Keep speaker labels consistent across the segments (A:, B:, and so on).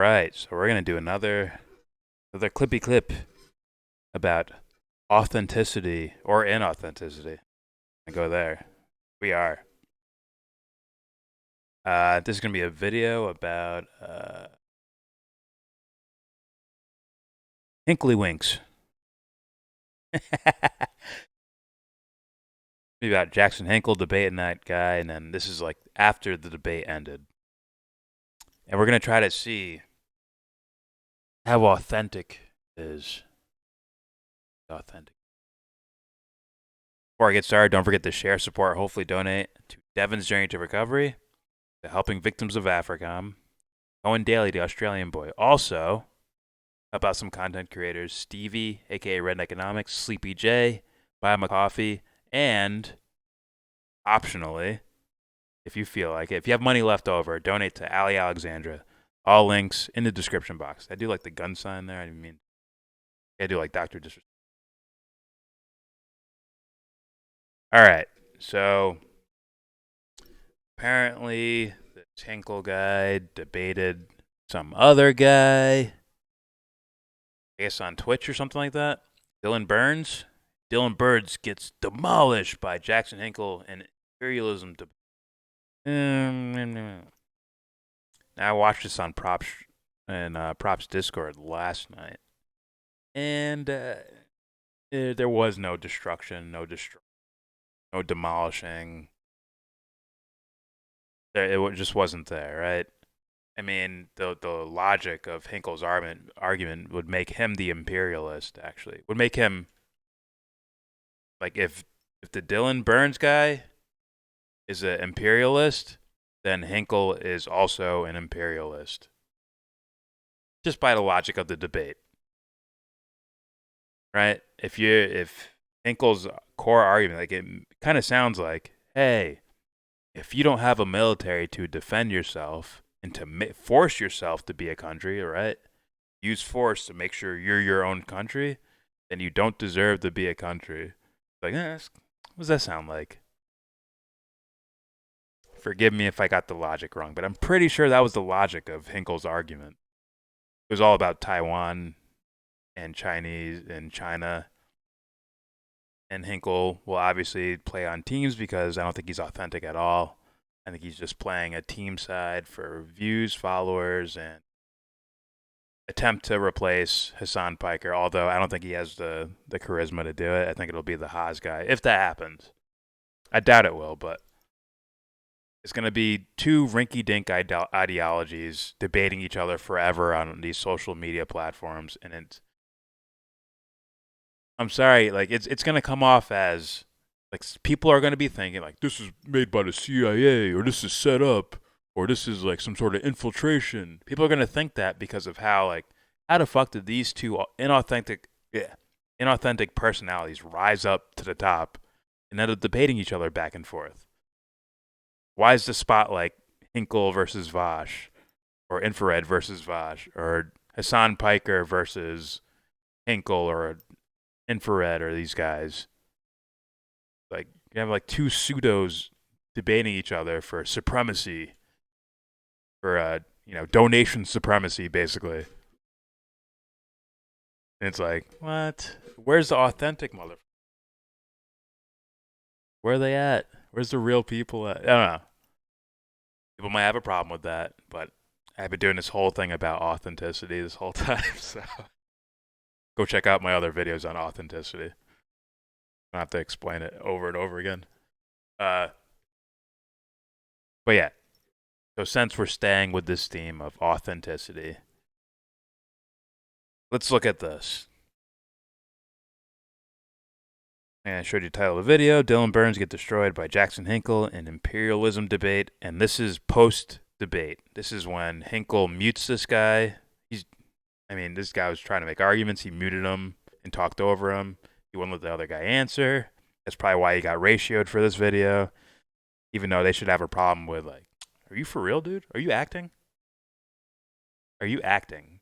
A: Right, so we're gonna do another clippy clip about authenticity or inauthenticity. I go there. We are. This is gonna be a video about Hinkley Winks. Maybe about Jackson Hinkle debating that guy, and then this is like after the debate ended, and we're gonna try to see how authentic is authentic. Before I get started, don't forget to share, support, hopefully donate to Devon's Journey to Recovery, to helping victims of Africom, Cohen Daly, the Australian boy. Also, about some content creators, Stevie, aka Red Economics, Sleepy J, Buy Him a Coffee, and optionally, if you feel like it, if you have money left over, donate to Ali Alexandra. All links in the description box. I do like the gun sign there. I mean, I do like Dr. Disrespect. All right, so apparently the Hinkle guy debated some other guy, I guess on Twitch or something like that. Dylan Burns. Dylan Burns gets demolished by Jackson Hinkle and imperialism. Now I watched this on Props and Props Discord last night, and there was no destruction, no demolishing. It just wasn't there, right? I mean, the logic of Hinkle's argument would make him the imperialist. Actually, would make him like if the Dylan Burns guy is an imperialist, then Hinkle is also an imperialist. Just by the logic of the debate, right? If Hinkle's core argument, like it kind of sounds like, hey, if you don't have a military to defend yourself and to force yourself to be a country, right? Use force to make sure you're your own country, then you don't deserve to be a country. Like, what does that sound like? Forgive me if I got the logic wrong, but I'm pretty sure that was the logic of Hinkle's argument. It was all about Taiwan and Chinese and China. And Hinkle will obviously play on teams because I don't think he's authentic at all. I think he's just playing a team side for views, followers, and attempt to replace Hassan Piker, although I don't think he has the charisma to do it. I think it'll be the Haas guy, if that happens. I doubt it will, but it's going to be two rinky-dink ideologies debating each other forever on these social media platforms, and I'm sorry, like it's going to come off as like people are going to be thinking like this is made by the CIA or this is set up or this is like some sort of infiltration. People are going to think that because of how the fuck did these two inauthentic personalities rise up to the top and end up debating each other back and forth? Why is the spot like Hinkle versus Vosh or Infrared versus Vosh or Hassan Piker versus Hinkle or Infrared or these guys? Like you have like two pseudos debating each other for supremacy, for donation supremacy, basically. And it's like, what? Where's the authentic motherfucker? Where are they at? Where's the real people at? I don't know. People might have a problem with that, but I've been doing this whole thing about authenticity this whole time, so go check out my other videos on authenticity. I don't have to explain it over and over again. But yeah, so since we're staying with this theme of authenticity, let's look at this. And I showed you the title of the video. Dylan Burns get destroyed by Jackson Hinkle in imperialism debate. And this is post-debate. This is when Hinkle mutes this guy. This guy was trying to make arguments. He muted him and talked over him. He wouldn't let the other guy answer. That's probably why he got ratioed for this video. Even though they should have a problem with like, are you for real, dude? Are you acting? Are you acting?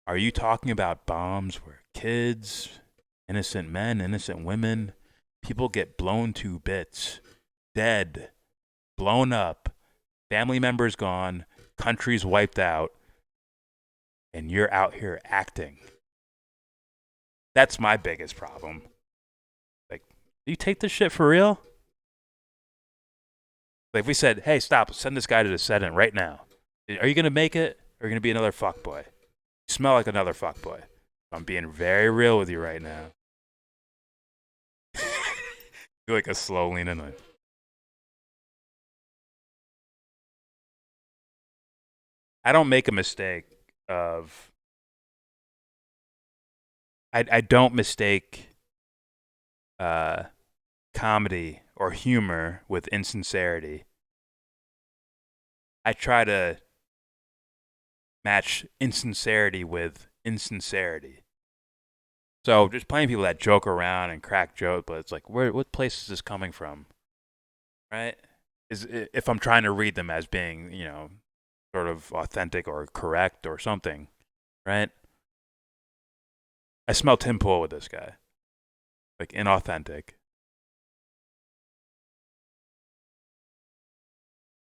A: Are you talking about bombs where kids, innocent men, innocent women, people get blown to bits, dead, blown up, family members gone, country's wiped out, and you're out here acting. That's my biggest problem. Like, do you take this shit for real? Like, if we said, hey, stop, send this guy to the Senate right now, are you going to make it? Or are you going to be another fuckboy? You smell like another fuckboy. I'm being very real with you right now. You're like a slow lean in. I don't make a mistake of. I don't mistake comedy or humor with insincerity. I try to match insincerity with insincerity. So just playing people that joke around and crack jokes, but it's like, what place is this coming from, right? If I'm trying to read them as being, sort of authentic or correct or something, right? I smell Tim Pool with this guy, like inauthentic.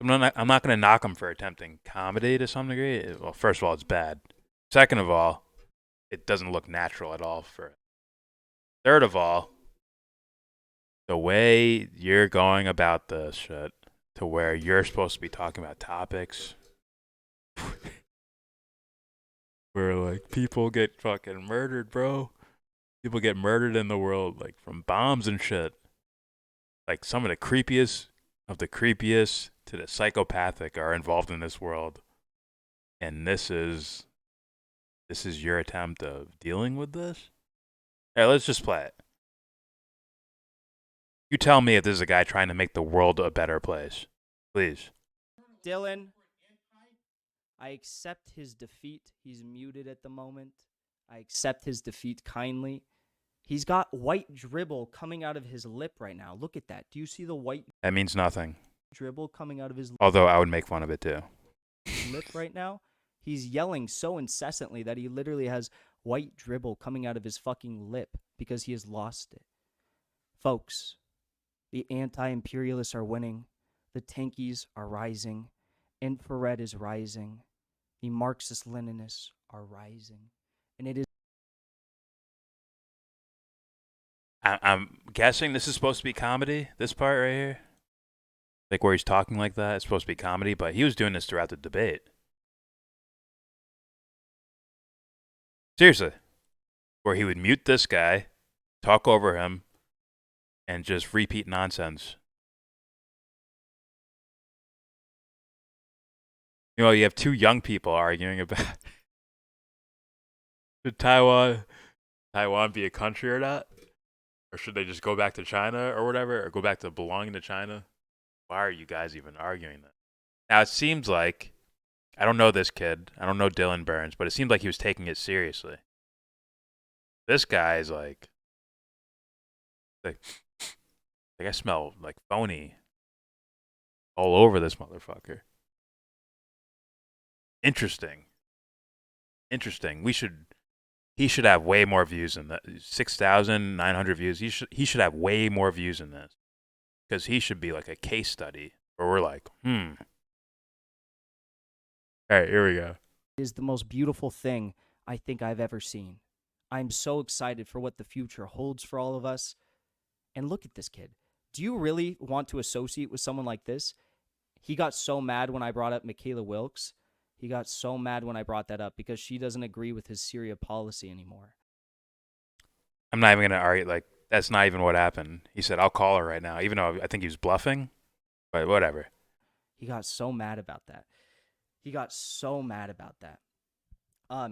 A: I'm not going to knock him for attempting comedy to some degree. Well, first of all, it's bad. Second of all, it doesn't look natural at all for it. Third of all, the way you're going about this shit to where you're supposed to be talking about topics where like people get fucking murdered, bro. People get murdered in the world, like from bombs and shit. Like some of the creepiest of the creepiest to the psychopathic are involved in this world. And this is your attempt of dealing with this? All right, let's just play it. You tell me if this is a guy trying to make the world a better place. Please.
B: Dylan, I accept his defeat. He's muted at the moment. I accept his defeat kindly. He's got white dribble coming out of his lip right now. Look at that. Do you see the white
A: That means nothing.
B: dribble coming out of his
A: Although I would make fun of it too.
B: lip right now? He's yelling so incessantly that he literally has white dribble coming out of his fucking lip because he has lost it. Folks, the anti-imperialists are winning. The tankies are rising. Infrared is rising. The Marxist-Leninists are rising. And it is
A: I'm guessing this is supposed to be comedy, this part right here. Like where he's talking like that, it's supposed to be comedy, but he was doing this throughout the debate. Seriously. Where he would mute this guy, talk over him, and just repeat nonsense. You have two young people arguing about should Taiwan be a country or not? Or should they just go back to China or whatever? Or go back to belonging to China? Why are you guys even arguing that? Now, it seems like, I don't know this kid. I don't know Dylan Burns, but it seemed like he was taking it seriously. This guy is like I smell like phony all over this motherfucker. Interesting. He should have way more views than that. 6,900 views. He should have way more views than this. Because he should be like a case study where we're like, All right, here we go.
B: It is the most beautiful thing I think I've ever seen. I'm so excited for what the future holds for all of us. And look at this kid. Do you really want to associate with someone like this? He got so mad when I brought up Michaela Wilkes. He got so mad when I brought that up because she doesn't agree with his Syria policy anymore.
A: I'm not even going to argue. Like, that's not even what happened. He said, I'll call her right now, even though I think he was bluffing. But whatever.
B: He got so mad about that.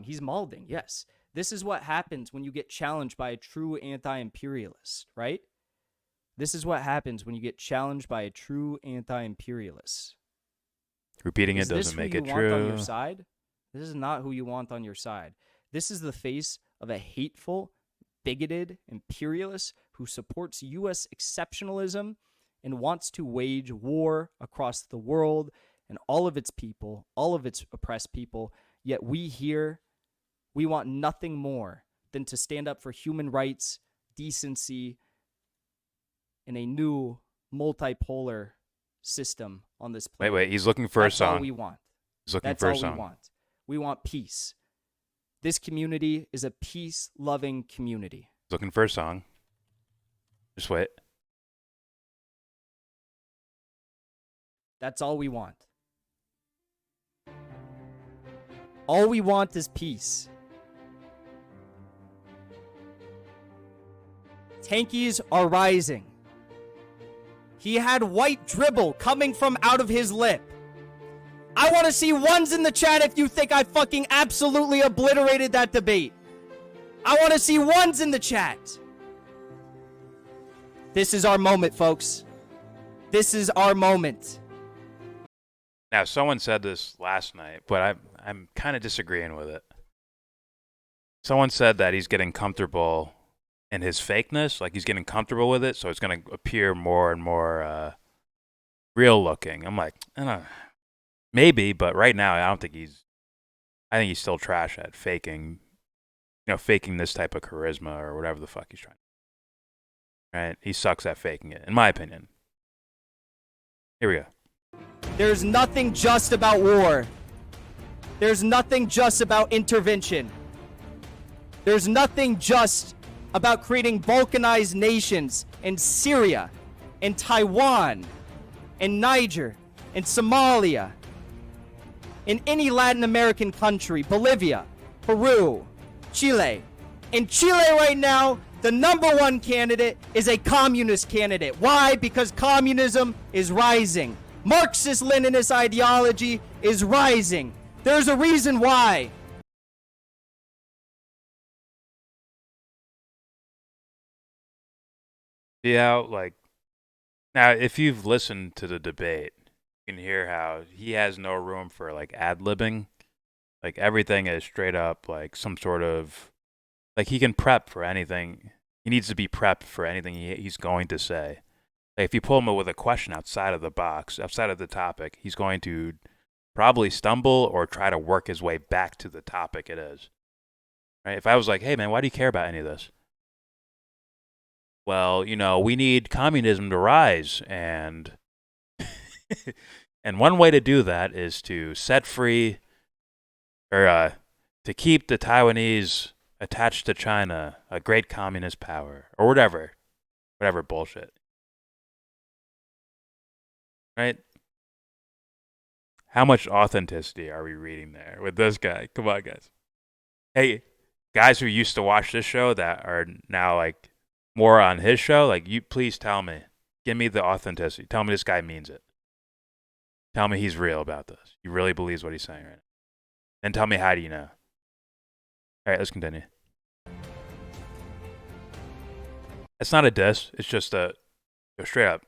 B: He's malding, yes. This is what happens when you get challenged by a true anti-imperialist, right? This is what happens when you get challenged by a true anti-imperialist.
A: Repeating it doesn't make it true.
B: Is this who you want on your side? This is not who you want on your side. This is the face of a hateful, bigoted imperialist who supports U.S. exceptionalism and wants to wage war across the world and all of its people, all of its oppressed people. Yet we want nothing more than to stand up for human rights, decency, in a new multipolar system on this planet.
A: Wait, he's looking for
B: That's
A: a song.
B: all we want.
A: He's looking
B: That's
A: for a
B: all we
A: song.
B: want. We want peace. This community is a peace-loving community.
A: He's looking for a song. Just wait.
B: That's all we want. All we want is peace. Tankies are rising. He had white dribble coming from out of his lip. I want to see ones in the chat if you think I fucking absolutely obliterated that debate. I want to see ones in the chat. This is our moment, folks. This is our moment.
A: Now, someone said this last night, but I'm kind of disagreeing with it. Someone said that he's getting comfortable in his fakeness, like he's getting comfortable with it, so it's going to appear more and more real looking. I'm like, I don't know. Maybe, but right now I think he's still trash at faking, faking this type of charisma or whatever the fuck he's trying. Right? He sucks at faking it, in my opinion. Here we go.
B: There's nothing just about war. There's nothing just about intervention. There's nothing just about creating balkanized nations in Syria, in Taiwan, in Niger, in Somalia, in any Latin American country, Bolivia, Peru, Chile. In Chile right now, the number one candidate is a communist candidate. Why? Because communism is rising. Marxist-Leninist ideology is rising. There's a reason why.
A: See how, now if you've listened to the debate, you can hear how he has no room for, ad-libbing. Everything is straight up, some sort of, he can prep for anything. He needs to be prepped for anything he's going to say. If you pull him with a question outside of the box, outside of the topic, he's going to probably stumble or try to work his way back to the topic it is. Right? If I was like, hey, man, why do you care about any of this? Well, we need communism to rise, and and one way to do that is to set free, or to keep the Taiwanese attached to China, a great communist power, or whatever bullshit. Right? How much authenticity are we reading there with this guy? Come on, guys. Hey, guys who used to watch this show that are now more on his show, you please tell me. Give me the authenticity. Tell me this guy means it. Tell me he's real about this. He really believes what he's saying right now. And tell me, how do you know? All right, let's continue. It's not a diss. It's just go straight up.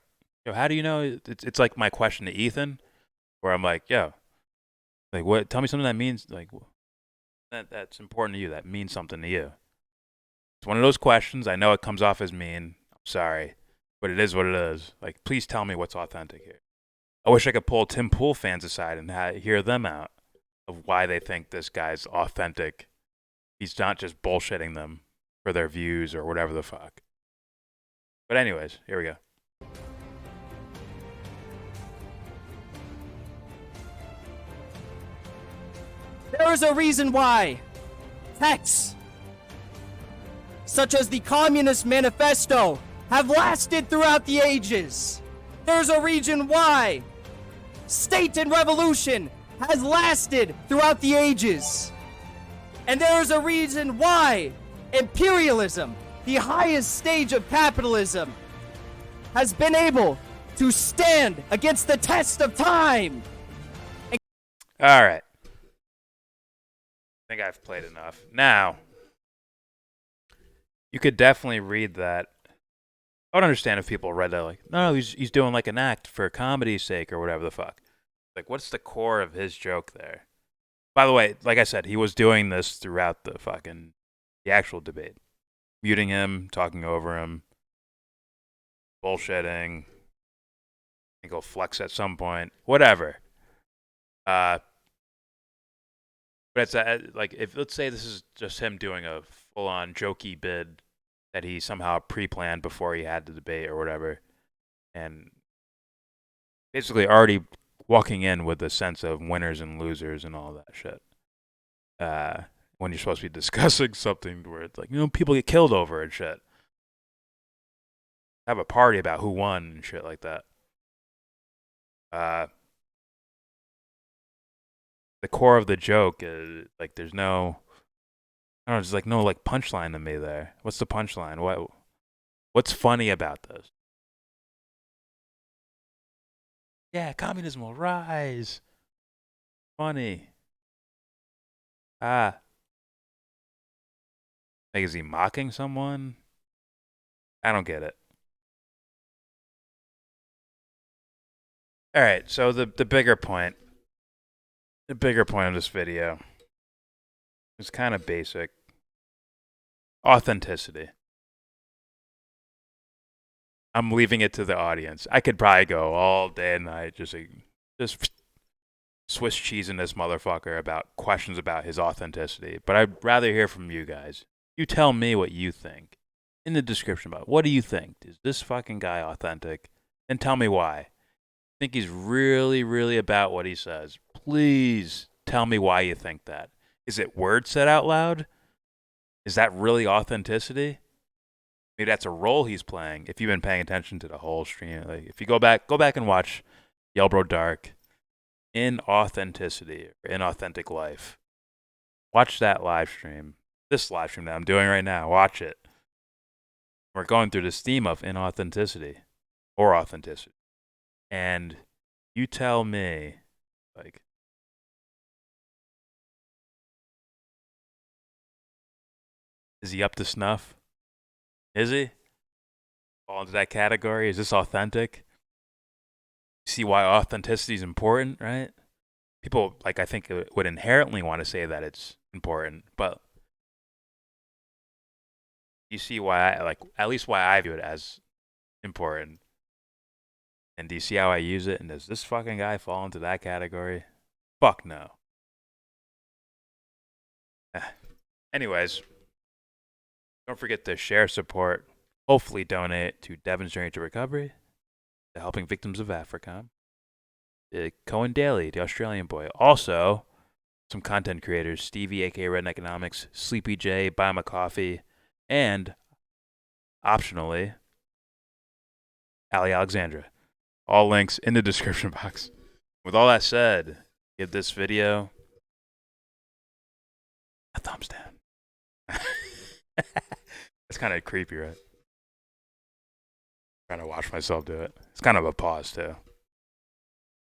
A: How do you know? It's like my question to Ethan, where I'm like, what? Tell me something that means, that's important to you, that means something to you. It's one of those questions. I know it comes off as mean. I'm sorry, but it is what it is. Please tell me what's authentic here. I wish I could pull Tim Pool fans aside and hear them out of why they think this guy's authentic. He's not just bullshitting them for their views or whatever the fuck. But anyways, here we go.
B: There is a reason why texts such as the Communist Manifesto have lasted throughout the ages. There's a reason why state and revolution has lasted throughout the ages. And there is a reason why imperialism, the highest stage of capitalism, has been able to stand against the test of time.
A: All right. I think I've played enough. Now, you could definitely read that. I would understand if people read that no, he's doing an act for comedy's sake or whatever the fuck. What's the core of his joke there? By the way, like I said, he was doing this throughout the actual debate. Muting him, talking over him, bullshitting. I think he'll flex at some point. Whatever. But it's if, let's say this is just him doing a full-on jokey bid that he somehow pre-planned before he had the debate or whatever, and basically already walking in with a sense of winners and losers and all that shit. When you're supposed to be discussing something where it's like, people get killed over and shit. Have a party about who won and shit like that. The core of the joke is like there's no, I don't know, there's like no like punchline to me there. What's the punchline? What's funny about this? Yeah, communism will rise. Funny. Ah, like is he mocking someone? I don't get it. All right, so the bigger point, of this video is kind of basic. Authenticity. I'm leaving it to the audience. I could probably go all day and night just Swiss cheese in this motherfucker about questions about his authenticity. But I'd rather hear from you guys. You tell me what you think in the description box. What do you think? Is this fucking guy authentic? And tell me why. Think he's really, really about what he says. Please tell me why you think that. Is it words said out loud? Is that really authenticity? Maybe that's a role he's playing. If you've been paying attention to the whole stream, like if you go back and watch YellBRo Dark, Inauthenticity or Inauthentic Life. Watch that live stream. This live stream that I'm doing right now. Watch it. We're going through this theme of inauthenticity or authenticity. And you tell me, like, is he up to snuff? Is he? Fall into that category? Is this authentic? See why authenticity is important, right? People, like, I think would inherently want to say that it's important, but you see why at least why I view it as important. And do you see how I use it? And does this fucking guy fall into that category? Fuck no. Anyways, don't forget to share, support, hopefully donate to Devon's Journey to Recovery, to helping victims of Africom, Cohen Daly, the Australian boy. Also, some content creators, Stevie, aka Red Economics, Sleepy J, Buy My Coffee, and optionally, Ali Alexandra. All links in the description box. With all that said, give this video a thumbs down. It's kind of creepy, right? Trying to watch myself do it. It's kind of a pause, too.